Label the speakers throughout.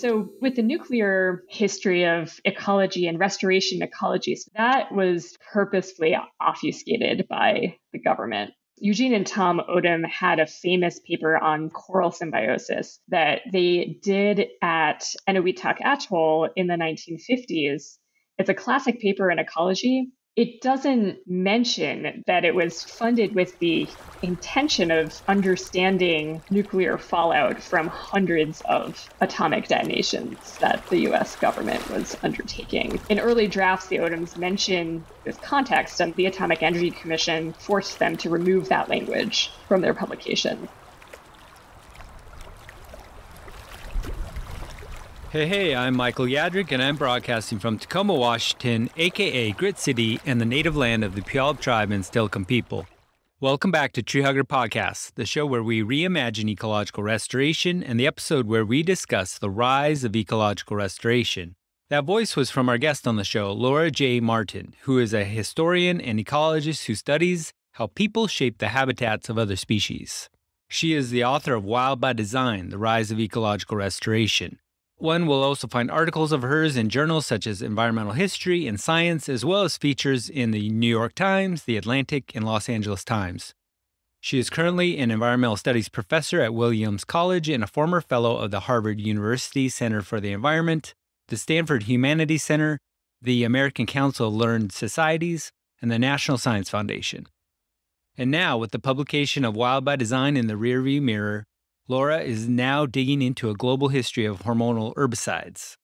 Speaker 1: So with the nuclear history of ecology and restoration ecology, so that was purposefully obfuscated by the government. Eugene and Tom Odom had a famous paper on coral symbiosis that they did at Eniwetok Atoll in the 1950s. It's a classic paper in ecology. It doesn't mention that it was funded with the intention of understanding nuclear fallout from hundreds of atomic detonations that the US government was undertaking. In early drafts, the Odoms mention this context, and the Atomic Energy Commission forced them to remove that language from their publication.
Speaker 2: Hey, I'm Michael Yadrick, and I'm broadcasting from Tacoma, Washington, aka Grit City, and the native land of the Puyallup tribe and Stilcombe people. Welcome back to Tree Hugger Podcast, the show where we reimagine ecological restoration, and the episode where we discuss the rise of ecological restoration. That voice was from our guest on the show, Laura J. Martin, who is a historian and ecologist who studies how people shape the habitats of other species. She is the author of Wild by Design, The Rise of Ecological Restoration. One will also find articles of hers in journals such as Environmental History and Science, as well as features in the New York Times, the Atlantic, and Los Angeles Times. She is currently an environmental studies professor at Williams College and a former fellow of the Harvard University Center for the Environment, the Stanford Humanities Center, the American Council of Learned Societies, and the National Science Foundation. And now, with the publication of Wild by Design in the rearview mirror, Laura is now digging into a global history of hormonal herbicides.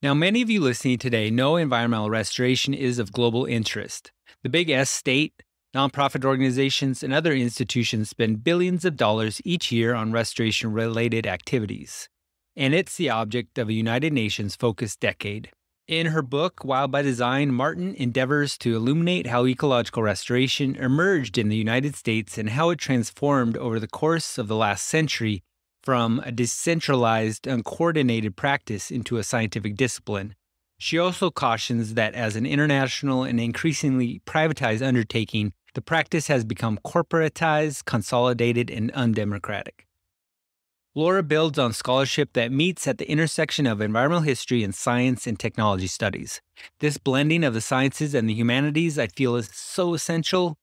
Speaker 2: Now, many of you listening today know environmental restoration is of global interest. The Big S state, nonprofit organizations, and other institutions spend billions of dollars each year on restoration-related activities. And it's the object of a United Nations-focused decade. In her book, Wild by Design, Martin endeavors to illuminate how ecological restoration emerged in the United States and how it transformed over the course of the last century from a decentralized, uncoordinated practice into a scientific discipline. She also cautions that as an international and increasingly privatized undertaking, the practice has become corporatized, consolidated, and undemocratic. Laura builds on scholarship that meets at the intersection of environmental history and science and technology studies. This blending of the sciences and the humanities I feel is so essential.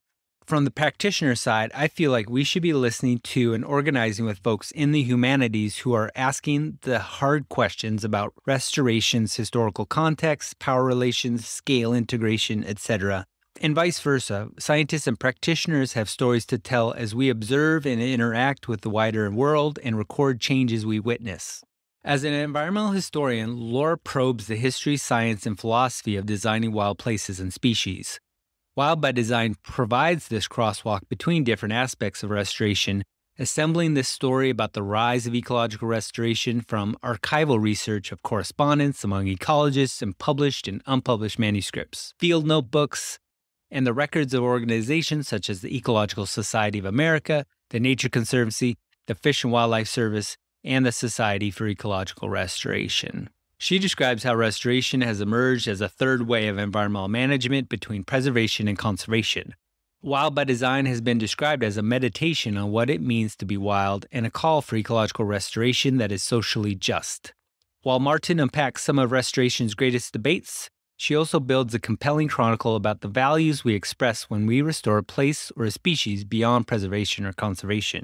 Speaker 2: From the practitioner side, I feel like we should be listening to and organizing with folks in the humanities who are asking the hard questions about restoration's historical context, power relations, scale integration, etc. And vice versa, scientists and practitioners have stories to tell as we observe and interact with the wider world and record changes we witness. As an environmental historian, Laura probes the history, science, and philosophy of designing wild places and species. Wild by Design provides this crosswalk between different aspects of restoration, assembling this story about the rise of ecological restoration from archival research of correspondence among ecologists and published and unpublished manuscripts, field notebooks, and the records of organizations such as the Ecological Society of America, the Nature Conservancy, the Fish and Wildlife Service, and the Society for Ecological Restoration. She describes how restoration has emerged as a third way of environmental management between preservation and conservation. Wild by Design has been described as a meditation on what it means to be wild and a call for ecological restoration that is socially just. While Martin unpacks some of restoration's greatest debates, she also builds a compelling chronicle about the values we express when we restore a place or a species beyond preservation or conservation.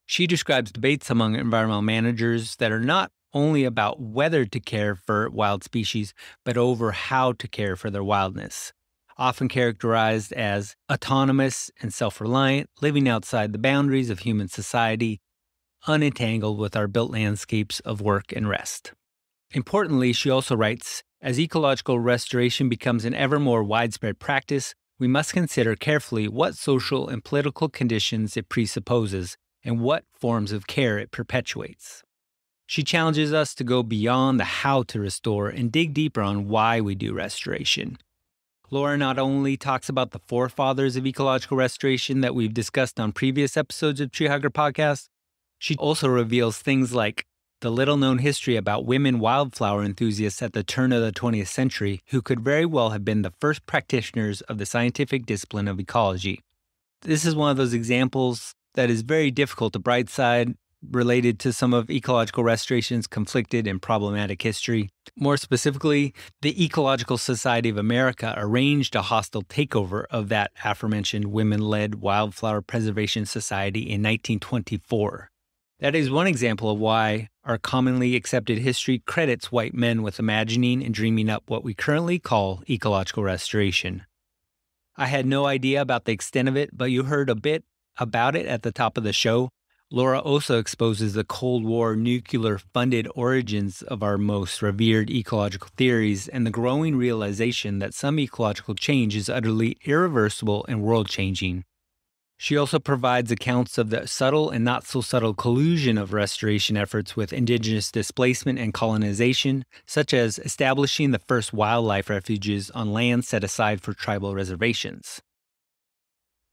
Speaker 2: She describes debates among environmental managers that are not only about whether to care for wild species, but over how to care for their wildness, often characterized as autonomous and self-reliant, living outside the boundaries of human society, unentangled with our built landscapes of work and rest. Importantly, she also writes, as ecological restoration becomes an ever more widespread practice, we must consider carefully what social and political conditions it presupposes and what forms of care it perpetuates. She challenges us to go beyond the how to restore and dig deeper on why we do restoration. Laura not only talks about the forefathers of ecological restoration that we've discussed on previous episodes of Tree Hugger Podcast, she also reveals things like the little-known history about women wildflower enthusiasts at the turn of the 20th century who could very well have been the first practitioners of the scientific discipline of ecology. This is one of those examples that is very difficult to bright side related to some of ecological restoration's conflicted and problematic history. More specifically, the Ecological Society of America arranged a hostile takeover of that aforementioned women-led Wildflower Preservation Society in 1924. That is one example of why our commonly accepted history credits white men with imagining and dreaming up what we currently call ecological restoration. I had no idea about the extent of it, but you heard a bit about it at the top of the show. Laura also exposes the Cold War nuclear-funded origins of our most revered ecological theories and the growing realization that some ecological change is utterly irreversible and world-changing. She also provides accounts of the subtle and not-so-subtle collusion of restoration efforts with indigenous displacement and colonization, such as establishing the first wildlife refuges on land set aside for tribal reservations.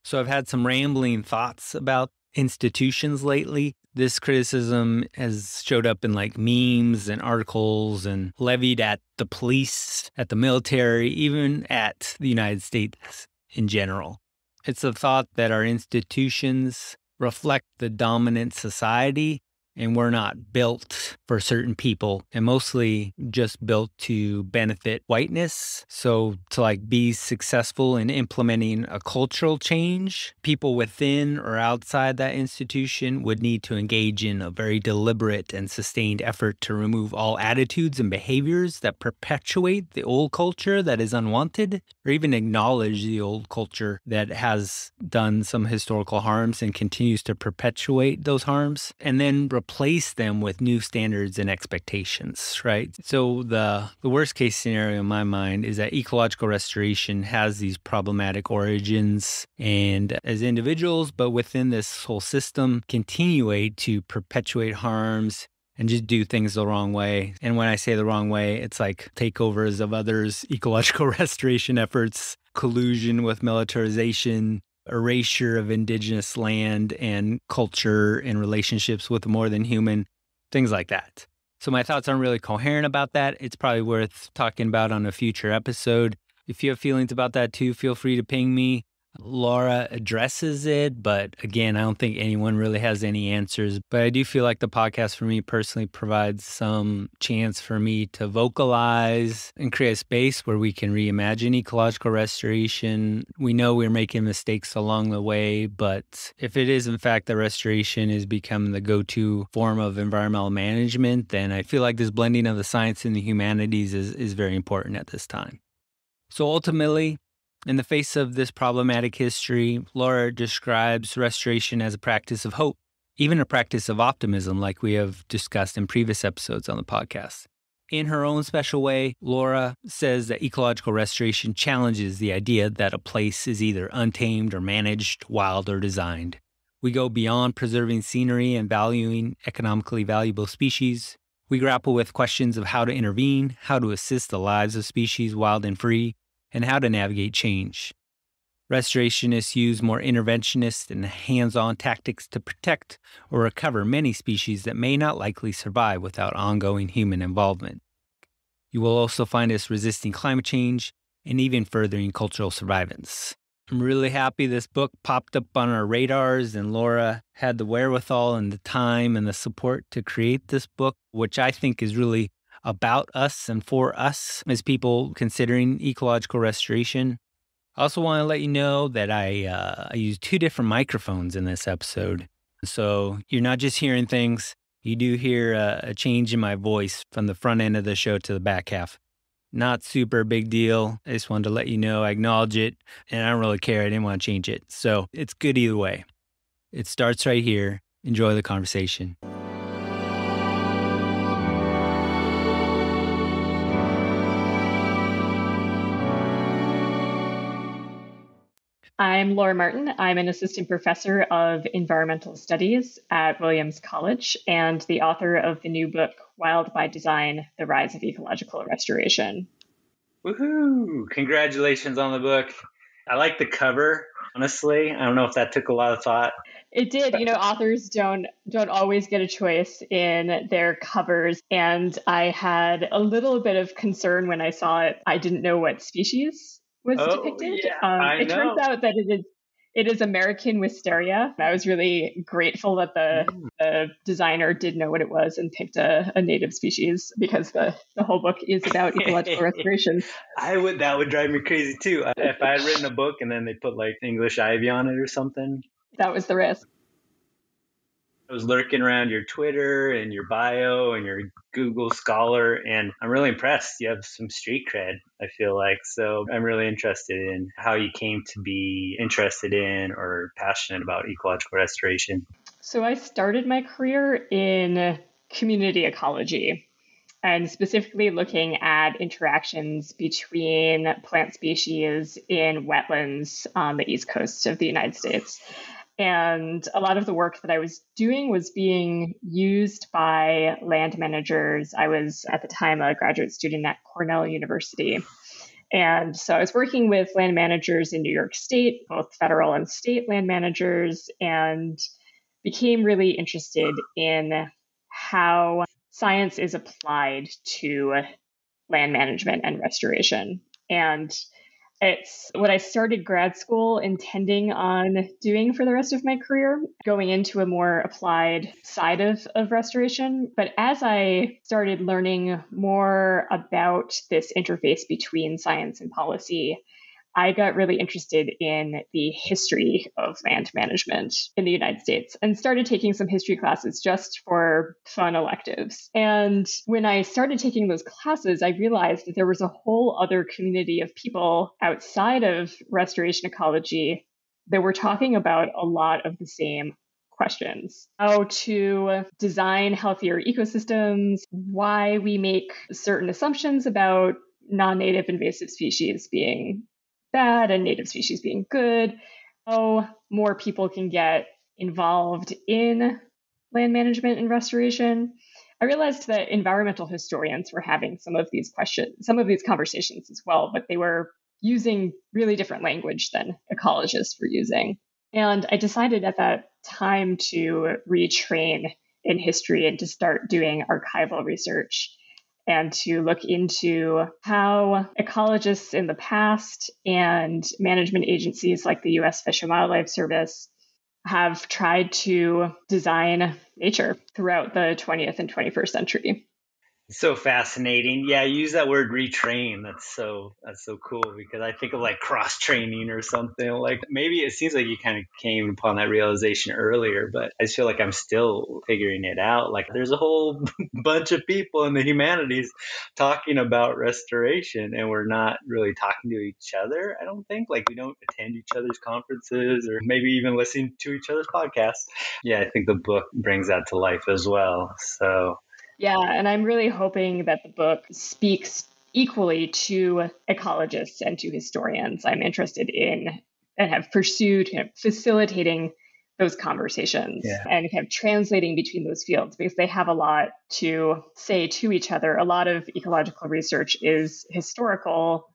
Speaker 2: So I've had some rambling thoughts about institutions lately. This criticism has showed up in like memes and articles and levied at the police, at the military, even at the United States in general. It's the thought that our institutions reflect the dominant society and we're not built for certain people and mostly just built to benefit whiteness. So to like be successful in implementing a cultural change, people within or outside that institution would need to engage in a very deliberate and sustained effort to remove all attitudes and behaviors that perpetuate the old culture that is unwanted, or even acknowledge the old culture that has done some historical harms and continues to perpetuate those harms, and then replace them with new standards and expectations, right? So the worst case scenario in my mind is that ecological restoration has these problematic origins and as individuals, but within this whole system, continue to perpetuate harms and just do things the wrong way. And when I say the wrong way, it's like takeovers of others, ecological restoration efforts, collusion with militarization, erasure of indigenous land and culture and relationships with more than human, things like that. So my thoughts aren't really coherent about that. It's probably worth talking about on a future episode. If you have feelings about that too, feel free to ping me. Laura addresses it, but again, I don't think anyone really has any answers. But I do feel like the podcast for me personally provides some chance for me to vocalize and create a space where we can reimagine ecological restoration. We know we're making mistakes along the way, but if it is in fact that restoration is becoming the go-to form of environmental management, then I feel like this blending of the science and the humanities is very important at this time. So ultimately, in the face of this problematic history, Laura describes restoration as a practice of hope, even a practice of optimism like we have discussed in previous episodes on the podcast. In her own special way, Laura says that ecological restoration challenges the idea that a place is either untamed or managed, wild or designed. We go beyond preserving scenery and valuing economically valuable species. We grapple with questions of how to intervene, how to assist the lives of species wild and free, and how to navigate change. Restorationists use more interventionist and hands-on tactics to protect or recover many species that may not likely survive without ongoing human involvement. You will also find us resisting climate change and even furthering cultural survivance. I'm really happy this book popped up on our radars and Laura had the wherewithal and the time and the support to create this book, which I think is really about us and for us as people considering ecological restoration. I also want to let you know that I use 2 different microphones in this episode. So you're not just hearing things, you do hear a change in my voice from the front end of the show to the back half. Not super big deal. I just wanted to let you know, I acknowledge it, and I don't really care. I didn't want to change it. So it's good either way. It starts right here. Enjoy the conversation.
Speaker 1: I'm Laura Martin. I'm an assistant professor of environmental studies at Williams College and the author of the new book, Wild by Design, The Rise of Ecological Restoration.
Speaker 2: Woohoo! Congratulations on the book. I like the cover, honestly. I don't know if that took a lot of thought.
Speaker 1: It did. Authors don't always get a choice in their covers. And I had a little bit of concern when I saw it. I didn't know what species was depicted.
Speaker 2: Yeah, I know.
Speaker 1: Turns out that It is American Wisteria. I was really grateful that the designer did know what it was and picked a native species, because the whole book is about ecological restoration.
Speaker 2: That would drive me crazy too. If I had written a book and then they put like English ivy on it or something.
Speaker 1: That was the risk.
Speaker 2: I was lurking around your Twitter and your bio and your Google Scholar, and I'm really impressed. You have some street cred, I feel like. So I'm really interested in how you came to be interested in or passionate about ecological restoration.
Speaker 1: So I started my career in community ecology, and specifically looking at interactions between plant species in wetlands on the east coast of the United States. And a lot of the work that I was doing was being used by land managers. I was at the time a graduate student at Cornell University. And so I was working with land managers in New York State, both federal and state land managers, and became really interested in how science is applied to land management and restoration. And it's what I started grad school intending on doing for the rest of my career, going into a more applied side of restoration. But as I started learning more about this interface between science and policy, I got really interested in the history of land management in the United States and started taking some history classes just for fun electives. And when I started taking those classes, I realized that there was a whole other community of people outside of restoration ecology that were talking about a lot of the same questions: how to design healthier ecosystems, why we make certain assumptions about non-native invasive species being bad and native species being good, how more people can get involved in land management and restoration. I realized that environmental historians were having some of these conversations as well, but they were using really different language than ecologists were using. And I decided at that time to retrain in history and to start doing archival research, and to look into how ecologists in the past and management agencies like the U.S. Fish and Wildlife Service have tried to design nature throughout the 20th and 21st century.
Speaker 2: So fascinating. Yeah, you use that word retrain. That's so cool, because I think of like cross training or something. Like maybe it seems like you kind of came upon that realization earlier, but I just feel like I'm still figuring it out. Like there's a whole bunch of people in the humanities talking about restoration, and we're not really talking to each other. I don't think, like, we don't attend each other's conferences or maybe even listen to each other's podcasts. Yeah, I think the book brings that to life as well. So
Speaker 1: yeah, and I'm really hoping that the book speaks equally to ecologists and to historians. I'm interested in and have pursued facilitating those conversations and kind of translating between those fields, because they have a lot to say to each other. A lot of ecological research is historical,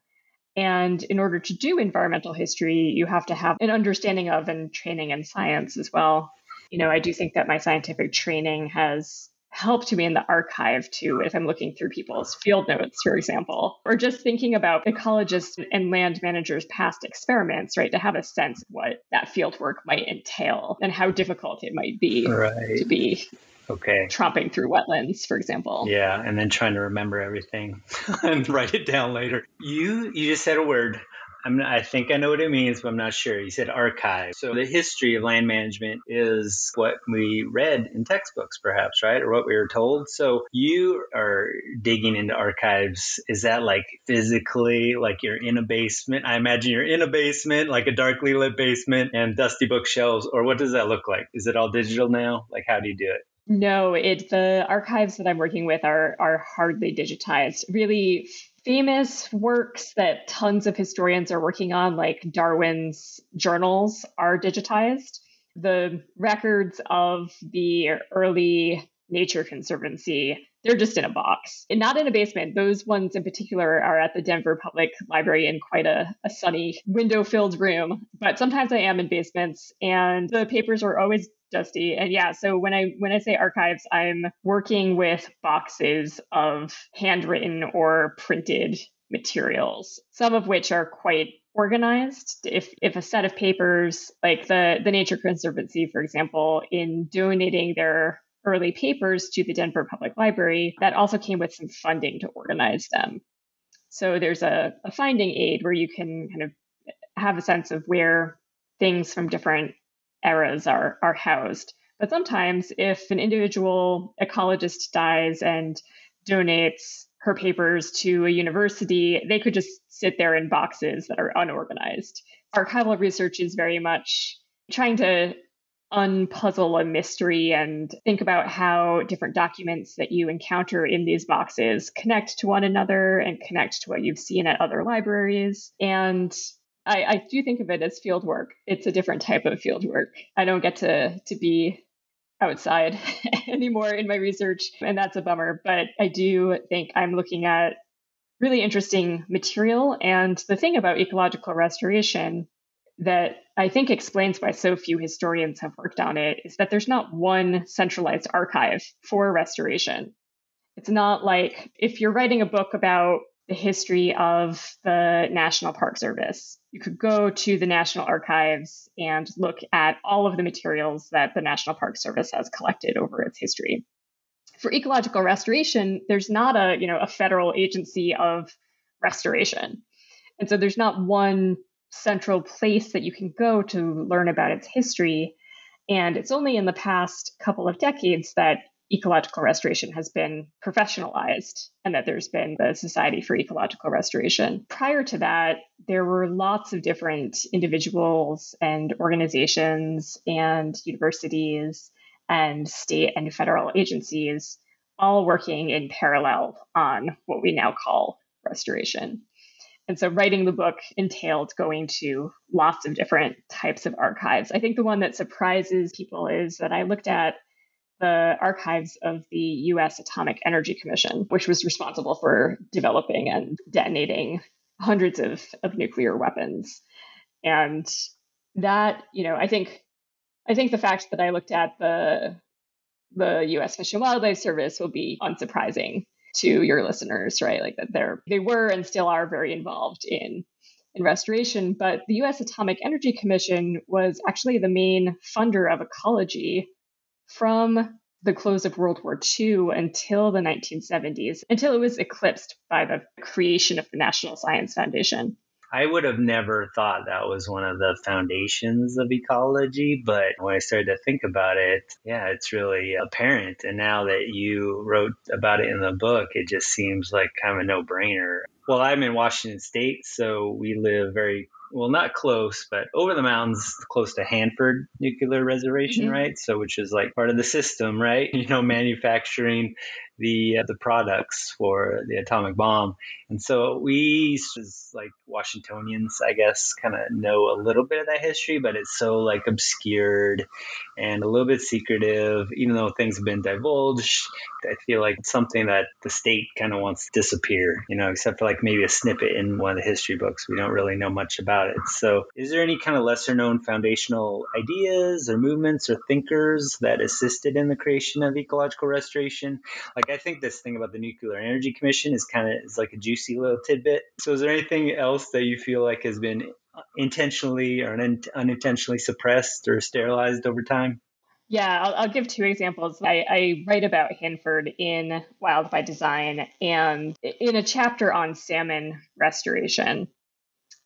Speaker 1: and in order to do environmental history, you have to have an understanding of and training in science as well. You know, I do think that my scientific training has helped me in the archive too, if I'm looking through people's field notes, for example, or just thinking about ecologists and land managers' past experiments, right, to have a sense of what that field work might entail and how difficult it might be to be tromping through wetlands, for example.
Speaker 2: Yeah, and then trying to remember everything and write it down later. You just said a word. I think I know what it means, but I'm not sure. You said archive. So the history of land management is what we read in textbooks, perhaps, right? Or what we were told. So you are digging into archives. Is that like physically, like you're in a basement? I imagine you're in a basement, like a darkly lit basement and dusty bookshelves. Or what does that look like? Is it all digital now? Like, how do you do it?
Speaker 1: No, the archives that I'm working with are hardly digitized. Really famous works that tons of historians are working on, like Darwin's journals, are digitized. The records of the early Nature Conservancy, they're just in a box, and not in a basement. Those ones in particular are at the Denver Public Library in quite a sunny, window-filled room. But sometimes I am in basements, and the papers are always dusty. And yeah, so when I say archives, I'm working with boxes of handwritten or printed materials, some of which are quite organized. If a set of papers, like the Nature Conservancy, for example, in donating their early papers to the Denver Public Library, that also came with some funding to organize them. So there's a finding aid where you can kind of have a sense of where things from different eras are housed. But sometimes if an individual ecologist dies and donates her papers to a university, they could just sit there in boxes that are unorganized. Archival research is very much trying to unpuzzle a mystery and think about how different documents that you encounter in these boxes connect to one another and connect to what you've seen at other libraries. And I do think of it as field work. It's a different type of field work. I don't get to be outside anymore in my research, and that's a bummer. But I do think I'm looking at really interesting material. And the thing about ecological restoration that I think explains why so few historians have worked on it is that there's not one centralized archive for restoration. It's not like if you're writing a book about the history of the National Park Service, you could go to the National Archives and look at all of the materials that the National Park Service has collected over its history. For ecological restoration, there's not a federal agency of restoration. And so there's not one central place that you can go to learn about its history. And it's only in the past couple of decades that ecological restoration has been professionalized and that there's been the Society for Ecological Restoration. Prior to that, there were lots of different individuals and organizations and universities and state and federal agencies all working in parallel on what we now call restoration. And so writing the book entailed going to lots of different types of archives. I think the one that surprises people is that I looked at the archives of the U.S. Atomic Energy Commission, which was responsible for developing and detonating hundreds of nuclear weapons. And that, I think the fact that I looked at the U.S. Fish and Wildlife Service will be unsurprising to your listeners, right? Like that they were and still are very involved in restoration. But the U.S. Atomic Energy Commission was actually the main funder of ecology from the close of World War II until the 1970s, until it was eclipsed by the creation of the National Science Foundation.
Speaker 3: I would have never thought that was one of the foundations of ecology, but when I started to think about it, yeah, it's really apparent. And now that you wrote about it in the book, it just seems like kind of a no-brainer. Well, I'm in Washington State, so we live not close, but over the mountains, close to Hanford Nuclear Reservation, right? So, which is like part of the system, right? Manufacturing the products for the atomic bomb. And so we, like Washingtonians, I guess, kind of know a little bit of that history, but it's so like obscured and a little bit secretive, even though things have been divulged. I feel like it's something that the state kind of wants to disappear, except for like maybe a snippet in one of the history books. We don't really know much about it. So is there any kind of lesser known foundational ideas or movements or thinkers that assisted in the creation of ecological restoration? Like, I think this thing about the Nuclear Energy Commission is like a juicy little tidbit. So is there anything else that you feel like has been intentionally or unintentionally suppressed or sterilized over time?
Speaker 1: Yeah, I'll give two examples. I write about Hanford in Wild by Design and in a chapter on salmon restoration.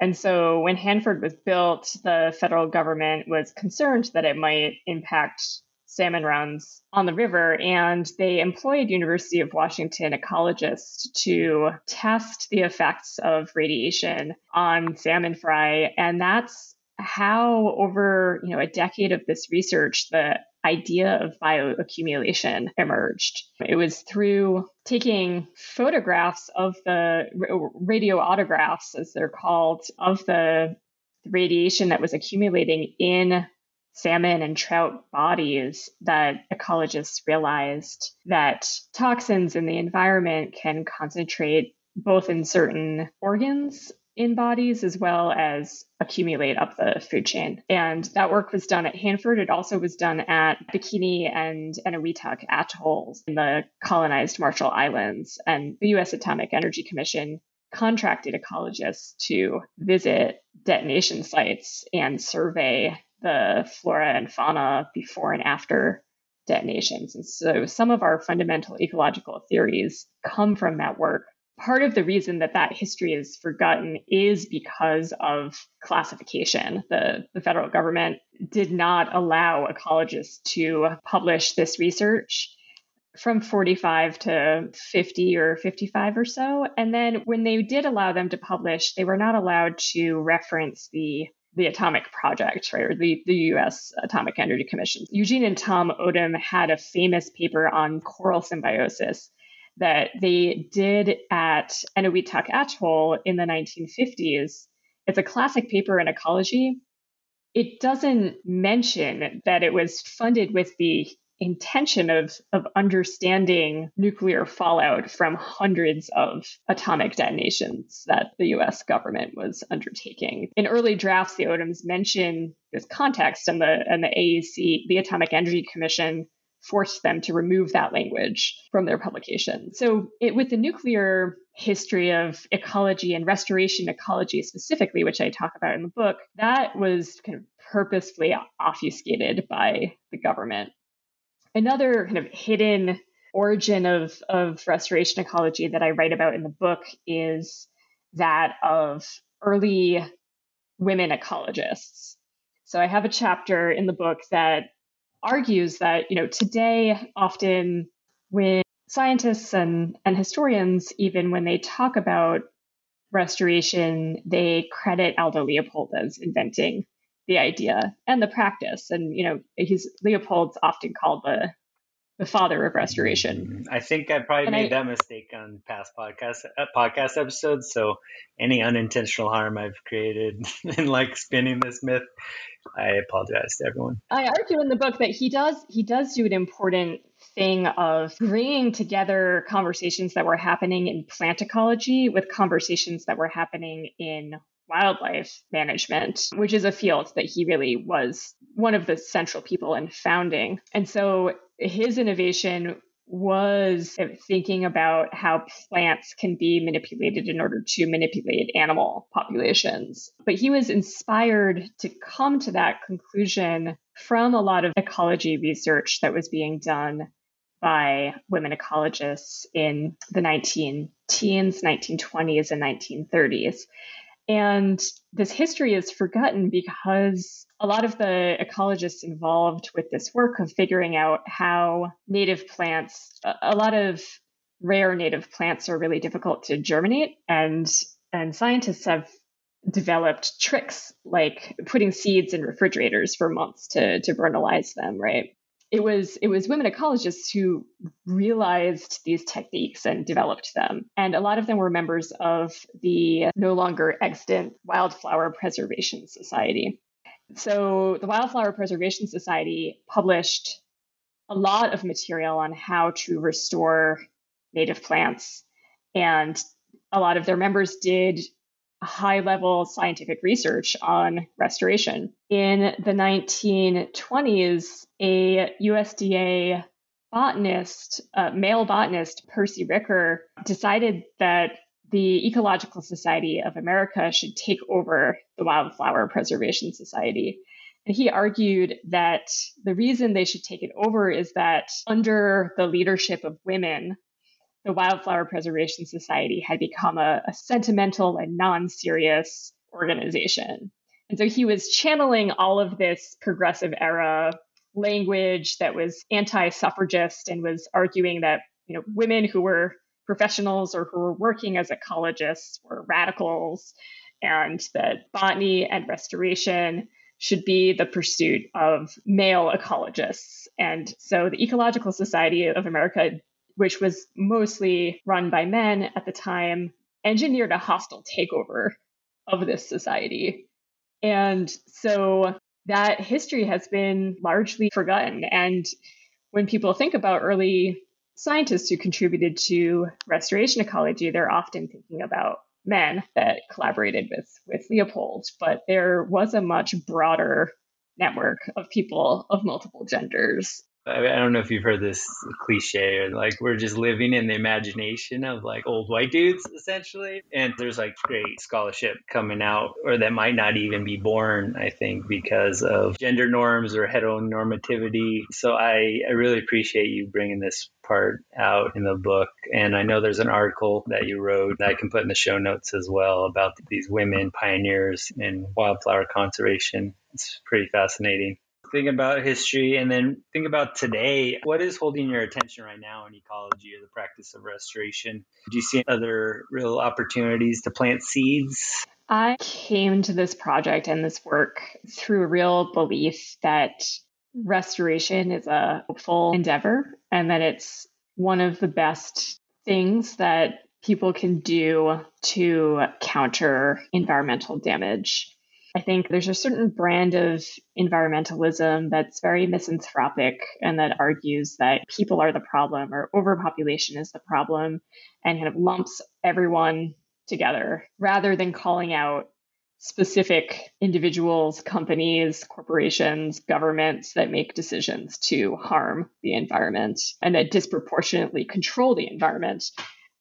Speaker 1: And so when Hanford was built, the federal government was concerned that it might impact salmon runs on the river, and they employed University of Washington ecologists to test the effects of radiation on salmon fry. And that's how, over a decade of this research, the idea of bioaccumulation emerged. It was through taking photographs of the radioautographs, as they're called, of the radiation that was accumulating in salmon and trout bodies that ecologists realized that toxins in the environment can concentrate both in certain organs in bodies as well as accumulate up the food chain. And that work was done at Hanford. It also was done at Bikini and Eniwetok atolls in the colonized Marshall Islands. And the U.S. Atomic Energy Commission contracted ecologists to visit detonation sites and survey the flora and fauna before and after detonations. And so some of our fundamental ecological theories come from that work. Part of the reason that that history is forgotten is because of classification. The federal government did not allow ecologists to publish this research from 45 to 50 or 55 or so. And then when they did allow them to publish, they were not allowed to reference the atomic project, right, or the U.S. Atomic Energy Commission. Eugene and Tom Odom had a famous paper on coral symbiosis that they did at Enewetak Atoll in the 1950s. It's a classic paper in ecology. It doesn't mention that it was funded with the intention of understanding nuclear fallout from hundreds of atomic detonations that the US government was undertaking. In early drafts, the Odoms mention this context, and the AEC, the Atomic Energy Commission, forced them to remove that language from their publication. So with the nuclear history of ecology and restoration ecology specifically, which I talk about in the book, that was kind of purposefully obfuscated by the government. Another kind of hidden origin of restoration ecology that I write about in the book is that of early women ecologists. So I have a chapter in the book that argues that, today often when scientists and historians, even when they talk about restoration, they credit Aldo Leopold as inventing the idea and the practice. And, Leopold's often called the father of restoration.
Speaker 3: I think I probably made that mistake on past podcast episodes. So any unintentional harm I've created in spinning this myth, I apologize to everyone.
Speaker 1: I argue in the book that he does do an important thing of bringing together conversations that were happening in plant ecology with conversations that were happening in wildlife management, which is a field that he really was one of the central people in founding. And so his innovation was thinking about how plants can be manipulated in order to manipulate animal populations. But he was inspired to come to that conclusion from a lot of ecology research that was being done by women ecologists in the 19-teens, 1920s, and 1930s. And this history is forgotten because a lot of the ecologists involved with this work of figuring out how native plants, a lot of rare native plants are really difficult to germinate. And scientists have developed tricks like putting seeds in refrigerators for months to vernalize them, right? It was women ecologists who realized these techniques and developed them. And a lot of them were members of the no longer extant Wildflower Preservation Society. So the Wildflower Preservation Society published a lot of material on how to restore native plants. And a lot of their members did high-level scientific research on restoration. In the 1920s, a USDA botanist, male botanist, Percy Ricker, decided that the Ecological Society of America should take over the Wildflower Preservation Society. And he argued that the reason they should take it over is that under the leadership of women, the Wildflower Preservation Society had become a sentimental and non-serious organization. And so he was channeling all of this progressive era language that was anti-suffragist and was arguing that, women who were professionals or who were working as ecologists were radicals, and that botany and restoration should be the pursuit of male ecologists. And so the Ecological Society of America, which was mostly run by men at the time, engineered a hostile takeover of this society. And so that history has been largely forgotten. And when people think about early scientists who contributed to restoration ecology, they're often thinking about men that collaborated with Leopold. But there was a much broader network of people of multiple genders
Speaker 3: I don't know if you've heard this cliche, or like we're just living in the imagination of like old white dudes, essentially. And there's like great scholarship coming out, or that might not even be born, I think, because of gender norms or heteronormativity. So I really appreciate you bringing this part out in the book. And I know there's an article that you wrote that I can put in the show notes as well about these women pioneers in wildflower conservation. It's pretty fascinating. Think about history and then think about today. What is holding your attention right now in ecology or the practice of restoration? Do you see other real opportunities to plant seeds?
Speaker 1: I came to this project and this work through a real belief that restoration is a hopeful endeavor and that it's one of the best things that people can do to counter environmental damage. I think there's a certain brand of environmentalism that's very misanthropic and that argues that people are the problem or overpopulation is the problem and kind of lumps everyone together rather than calling out specific individuals, companies, corporations, governments that make decisions to harm the environment and that disproportionately control the environment.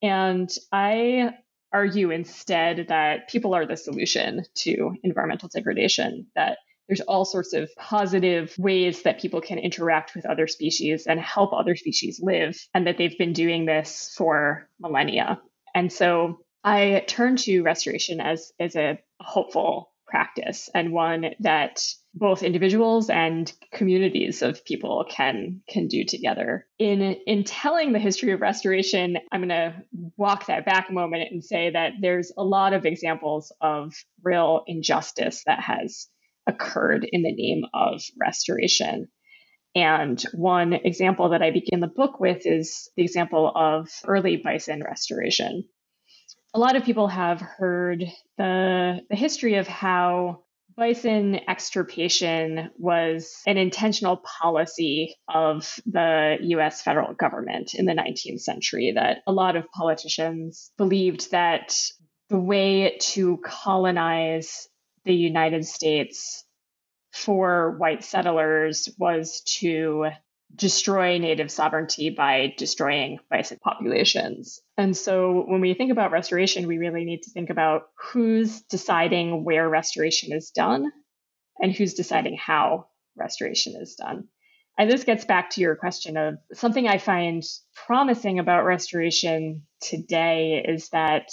Speaker 1: And I argue instead that people are the solution to environmental degradation, that there's all sorts of positive ways that people can interact with other species and help other species live, and that they've been doing this for millennia. And so I turn to restoration as a hopeful practice and one that both individuals and communities of people can do together. In telling the history of restoration, I'm going to walk that back a moment and say that there's a lot of examples of real injustice that has occurred in the name of restoration. And one example that I begin the book with is the example of early bison restoration. A lot of people have heard the history of how bison extirpation was an intentional policy of the US federal government in the 19th century, that a lot of politicians believed that the way to colonize the United States for white settlers was to destroy native sovereignty by destroying bison populations. And so when we think about restoration, we really need to think about who's deciding where restoration is done and who's deciding how restoration is done. And this gets back to your question of something I find promising about restoration today is that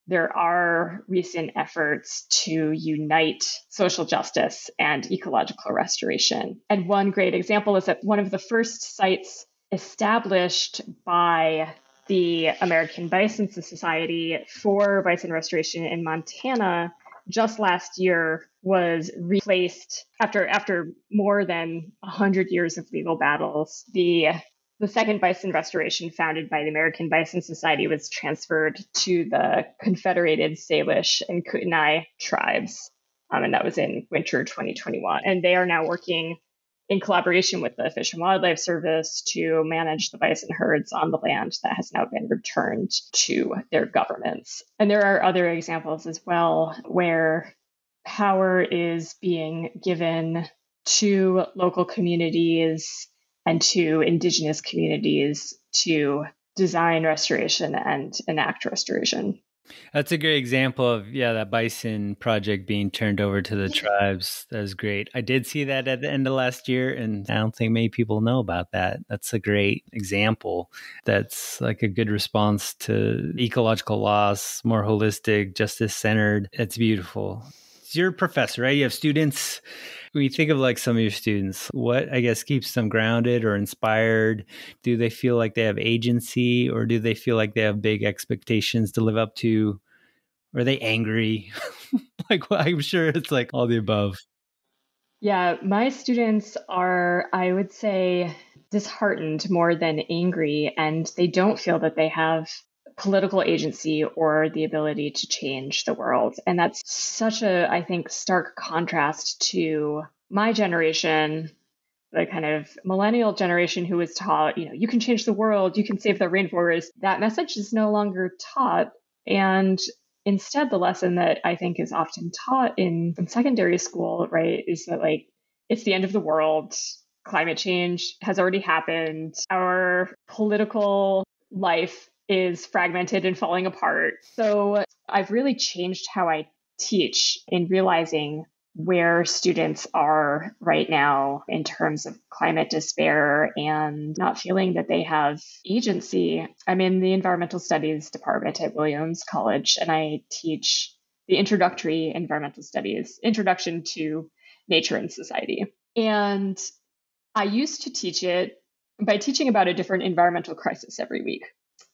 Speaker 1: there are recent efforts to unite social justice and ecological restoration. And one great example is that one of the first sites established by the American Bison Society for bison restoration in Montana just last year was replaced after more than 100 years of legal battles. The second bison restoration founded by the American Bison Society was transferred to the Confederated Salish and Kootenai tribes. And that was in winter 2021. And they are now working in collaboration with the Fish and Wildlife Service to manage the bison herds on the land that has now been returned to their governments. And there are other examples as well where power is being given to local communities and to indigenous communities to design restoration and enact restoration.
Speaker 2: That's a great example of, that bison project being turned over to the tribes. That was great. I did see that at the end of last year, and I don't think many people know about that. That's a great example. That's like a good response to ecological loss, more holistic, justice-centered. It's beautiful. You're a professor, right? You have students. When you think of like some of your students, what I guess keeps them grounded or inspired? Do they feel like they have agency, or do they feel like they have big expectations to live up to? Or are they angry? I'm sure it's like all the above.
Speaker 1: Yeah, my students are, I would say, disheartened more than angry, and they don't feel that they have political agency or the ability to change the world. And that's such a, I think, stark contrast to my generation, the kind of millennial generation who was taught, you can change the world, you can save the rainforest. That message is no longer taught. And instead, the lesson that I think is often taught in secondary school, right, is that like, it's the end of the world. climate change has already happened. Our political life is fragmented and falling apart. So I've really changed how I teach in realizing where students are right now in terms of climate despair and not feeling that they have agency. I'm in the environmental studies department at Williams College, and I teach the introductory environmental studies, introduction to nature and society. And I used to teach it by teaching about a different environmental crisis every week.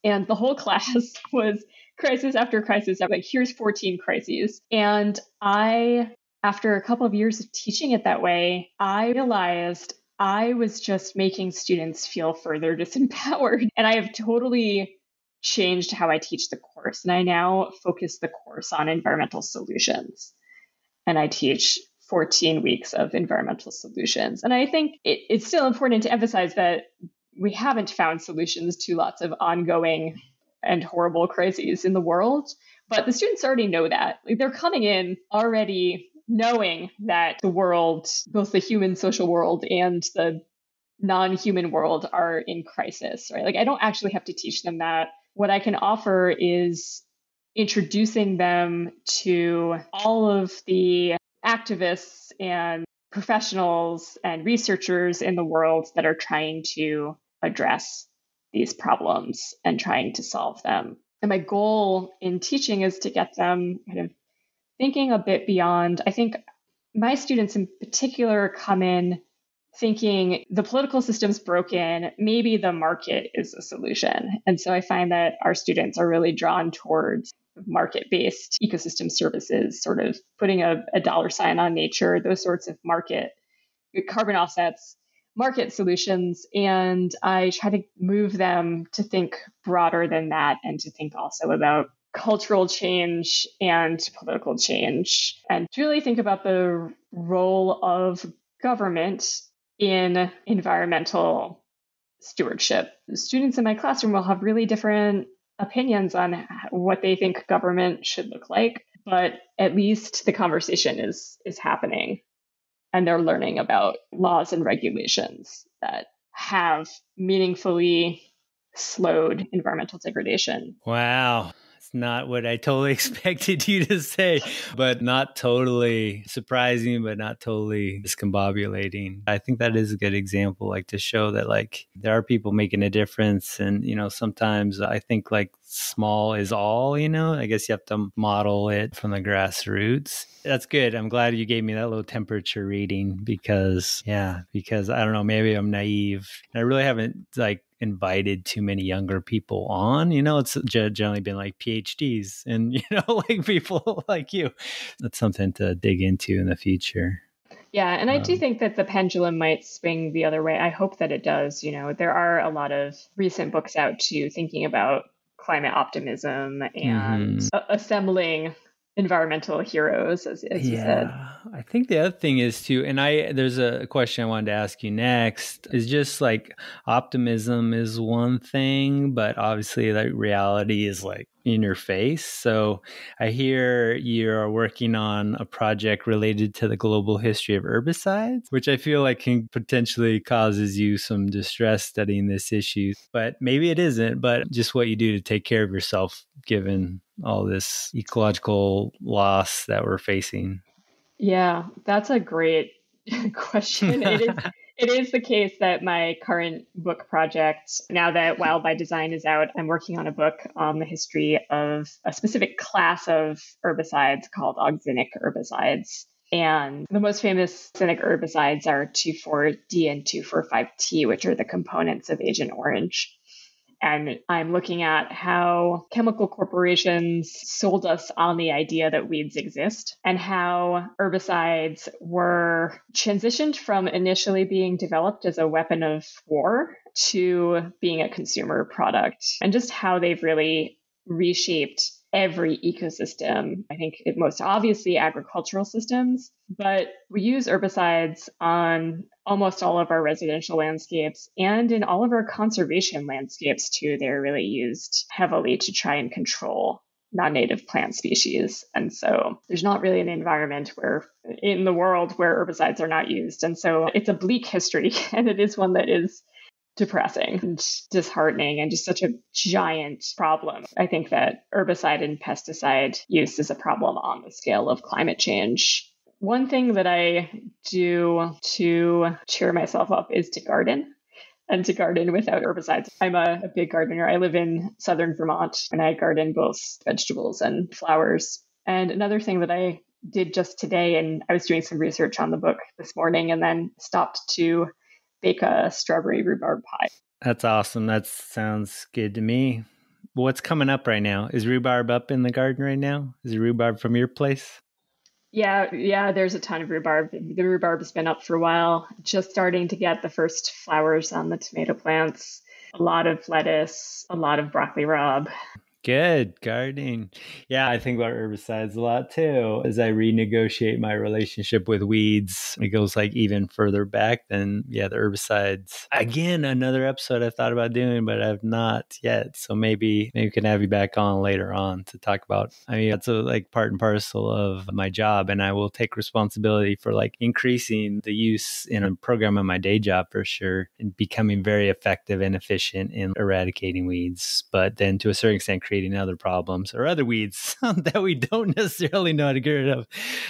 Speaker 1: And the whole class was crisis after crisis. I'm like, here's 14 crises. And after a couple of years of teaching it that way, I realized I was just making students feel further disempowered. And I have totally changed how I teach the course. And I now focus the course on environmental solutions. And I teach 14 weeks of environmental solutions. And I think it's still important to emphasize that we haven't found solutions to lots of ongoing and horrible crises in the world, but the students already know that. Like, they're coming in already knowing that the world, both the human social world and the non-human world, are in crisis, right? Like, I don't actually have to teach them that. What I can offer is introducing them to all of the activists and professionals and researchers in the world that are trying to address these problems and trying to solve them. And my goal in teaching is to get them kind of thinking a bit beyond. I think my students in particular come in thinking the political system's broken, maybe the market is a solution. And so I find that our students are really drawn towards market-based ecosystem services, sort of putting a dollar sign on nature, those sorts of market carbon offsets, market solutions. And I try to move them to think broader than that and to think also about cultural change and political change, and to really think about the role of government in environmental stewardship. The students in my classroom will have really different opinions on what they think government should look like, but at least the conversation is happening, and they're learning about laws and regulations that have meaningfully slowed environmental degradation.
Speaker 2: Wow. It's not what I totally expected you to say, but not totally surprising, but not totally discombobulating. I think that is a good example, like to show that like there are people making a difference. And, you know, sometimes I think like small is all, you know, I guess you have to model it from the grassroots. That's good. I'm glad you gave me that little temperature reading because I don't know, maybe I'm naive. I really haven't like invited too many younger people on, you know, it's generally been like PhDs and, you know, like people like you. That's something to dig into in the future.
Speaker 1: Yeah. And I do think that the pendulum might swing the other way. I hope that it does. You know, there are a lot of recent books out too, thinking about climate optimism and assembling environmental heroes, as you said.
Speaker 2: I think the other thing is too, and there's a question I wanted to ask you next, is just like optimism is one thing, but obviously like reality is like in your face. So I hear you're working on a project related to the global history of herbicides, which I feel like can potentially causes you some distress studying this issue, but maybe it isn't, but just what you do to take care of yourself given all this ecological loss that we're facing.
Speaker 1: Yeah, that's a great question. It is the case that my current book project, now that Wild by Design is out, I'm working on a book on the history of a specific class of herbicides called auxinic herbicides. And the most famous auxinic herbicides are 2,4-D and 2,4,5-T, which are the components of Agent Orange. And I'm looking at how chemical corporations sold us on the idea that weeds exist, and how herbicides were transitioned from initially being developed as a weapon of war to being a consumer product, and just how they've really reshaped every ecosystem. I think most obviously agricultural systems, but we use herbicides on almost all of our residential landscapes and in all of our conservation landscapes too. They're really used heavily to try and control non-native plant species. And so there's not really an environment in the world where herbicides are not used. And so it's a bleak history, and it is one that is depressing and disheartening and just such a giant problem. I think that herbicide and pesticide use is a problem on the scale of climate change. One thing that I do to cheer myself up is to garden, and to garden without herbicides. I'm a big gardener. I live in southern Vermont, and I garden both vegetables and flowers. And another thing that I did just today, and I was doing some research on the book this morning and then stopped to bake a strawberry rhubarb pie.
Speaker 2: That's awesome. That sounds good to me. What's coming up right now? Is rhubarb up in the garden right now? Is it rhubarb from your place?
Speaker 1: Yeah, there's a ton of rhubarb. The rhubarb has been up for a while, just starting to get the first flowers on the tomato plants. A lot of lettuce, a lot of broccoli rabe.
Speaker 2: Good gardening. Yeah, I think about herbicides a lot too. As I renegotiate my relationship with weeds, it goes like even further back than the herbicides. Again, another episode I thought about doing, but I've not yet. So maybe we can have you back on later on to talk about. I mean, that's like part and parcel of my job, and I will take responsibility for like increasing the use in a program of my day job for sure, and becoming very effective and efficient in eradicating weeds. But then to a certain extent, creating other problems or other weeds that we don't necessarily know how to get rid of.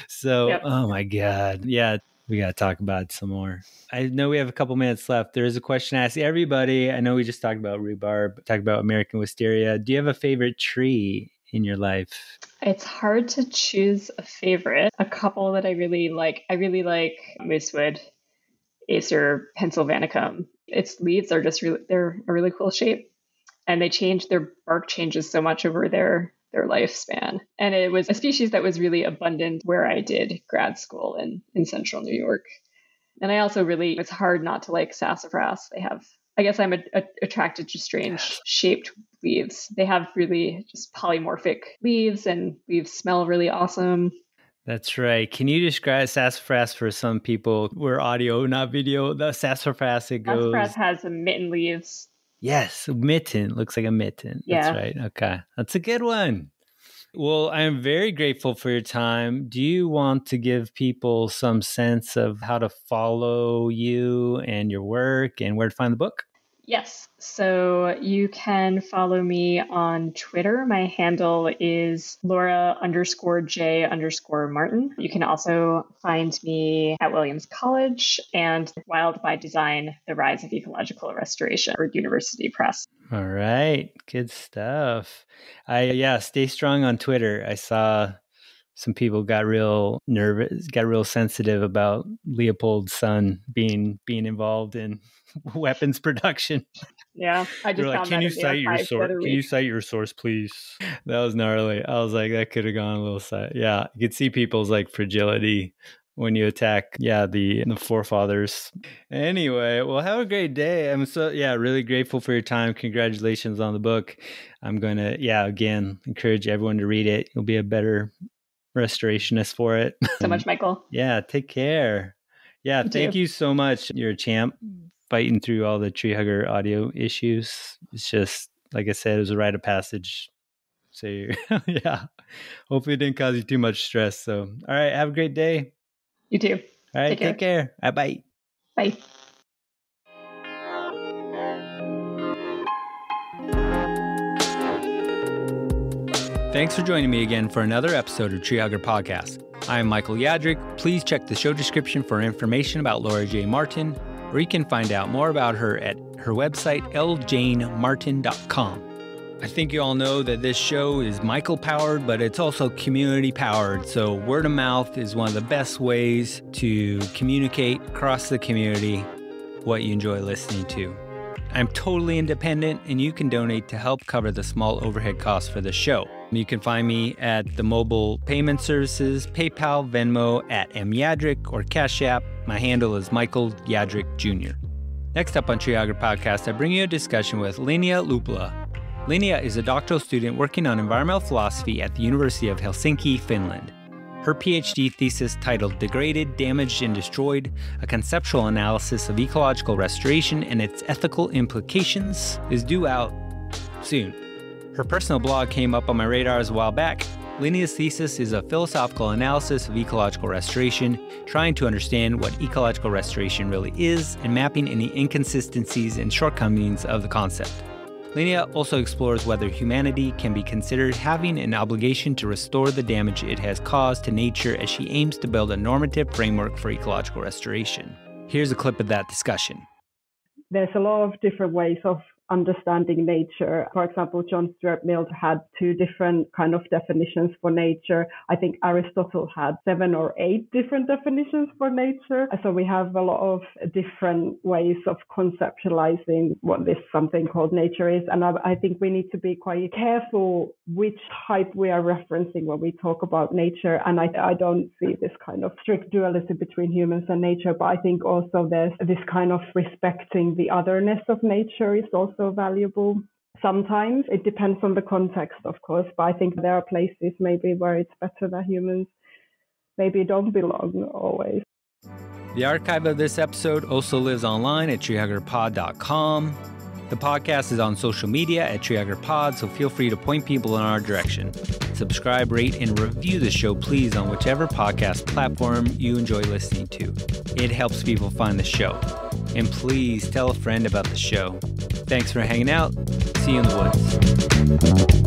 Speaker 2: So, yep. Oh my God. Yeah, we got to talk about it some more. I know we have a couple minutes left. There is a question I ask everybody. I know we just talked about rhubarb, talked about American wisteria. Do you have a favorite tree in your life?
Speaker 1: It's hard to choose a favorite. A couple that I really like moosewood, Acer pennsylvanicum. Its leaves are just they're a really cool shape. And their bark changes so much over their lifespan. And it was a species that was really abundant where I did grad school in central New York. And I also it's hard not to like sassafras. I guess I'm attracted to strange shaped leaves. They have really just polymorphic leaves, and leaves smell really awesome.
Speaker 2: That's right. Can you describe sassafras for some people? We're audio, not video. The sassafras,
Speaker 1: Sassafras has mitten leaves.
Speaker 2: Yes, mitten. Looks like a mitten.
Speaker 1: Yeah.
Speaker 2: That's right. Okay. That's a good one. Well, I'm very grateful for your time. Do you want to give people some sense of how to follow you and your work and where to find the book?
Speaker 1: Yes. So you can follow me on Twitter. My handle is Laura_J_Martin. You can also find me at Williams College and Wild by Design, The Rise of Ecological Restoration, or University Press.
Speaker 2: All right. Good stuff. Stay strong on Twitter. I saw some people got real nervous, got real sensitive about Leopold's son being involved in weapons production.
Speaker 1: Yeah, I just found
Speaker 2: can you cite your source? Can you cite your source, please? That was gnarly. I was like, that could have gone a little side. Yeah, you could see people's like fragility when you attack, the forefathers. Anyway, well, have a great day. I'm really grateful for your time. Congratulations on the book. I'm going to, again, encourage everyone to read it. You'll be a better restorationist for it.
Speaker 1: So much, Michael.
Speaker 2: Yeah, take care. Yeah, thank you so much. You're a champ, fighting through all the tree hugger audio issues. It's just, like I said, it was a rite of passage. So, hopefully it didn't cause you too much stress. So, all right, have a great day.
Speaker 1: You too.
Speaker 2: All right, take care. Bye.
Speaker 1: Bye.
Speaker 2: Thanks for joining me again for another episode of Tree Hugger Podcast. I'm Michael Yadrick. Please check the show description for information about Laura J. Martin, or you can find out more about her at her website, ljanemartin.com. I think you all know that this show is Michael-powered, but it's also community-powered. So word of mouth is one of the best ways to communicate across the community what you enjoy listening to. I'm totally independent, and you can donate to help cover the small overhead costs for the show. You can find me at the mobile payment services, PayPal, Venmo, at myadrick, or Cash App. My handle is Michael Yadrick Jr. Next up on Tree Hugger Podcast, I bring you a discussion with Linnea Luupula. Linnea is a doctoral student working on environmental philosophy at the University of Helsinki, Finland. Her PhD thesis titled Degraded, Damaged, and Destroyed, a conceptual analysis of ecological restoration and its ethical implications, is due out soon. Her personal blog came up on my radars a while back. Linea's thesis is a philosophical analysis of ecological restoration, trying to understand what ecological restoration really is and mapping any inconsistencies and shortcomings of the concept. Linea also explores whether humanity can be considered having an obligation to restore the damage it has caused to nature as she aims to build a normative framework for ecological restoration. Here's a clip of that discussion.
Speaker 4: There's a lot of different ways of understanding nature. For example, John Stuart Mill had 2 different kind of definitions for nature. I think Aristotle had 7 or 8 different definitions for nature. So we have a lot of different ways of conceptualizing what this something called nature is. And I think we need to be quite careful which type we are referencing when we talk about nature. And I don't see this kind of strict duality between humans and nature, but I think also there's this kind of respecting the otherness of nature is also valuable. Sometimes it depends on the context, of course, but I think there are places maybe where it's better that humans maybe don't belong always.
Speaker 2: The archive of this episode also lives online at treehuggerpod.com. The podcast is on social media at treehuggerpod, so feel free to point people in our direction. Subscribe, rate, and review the show, please, on whichever podcast platform you enjoy listening to. It helps people find the show. And please tell a friend about the show. Thanks for hanging out. See you in the woods.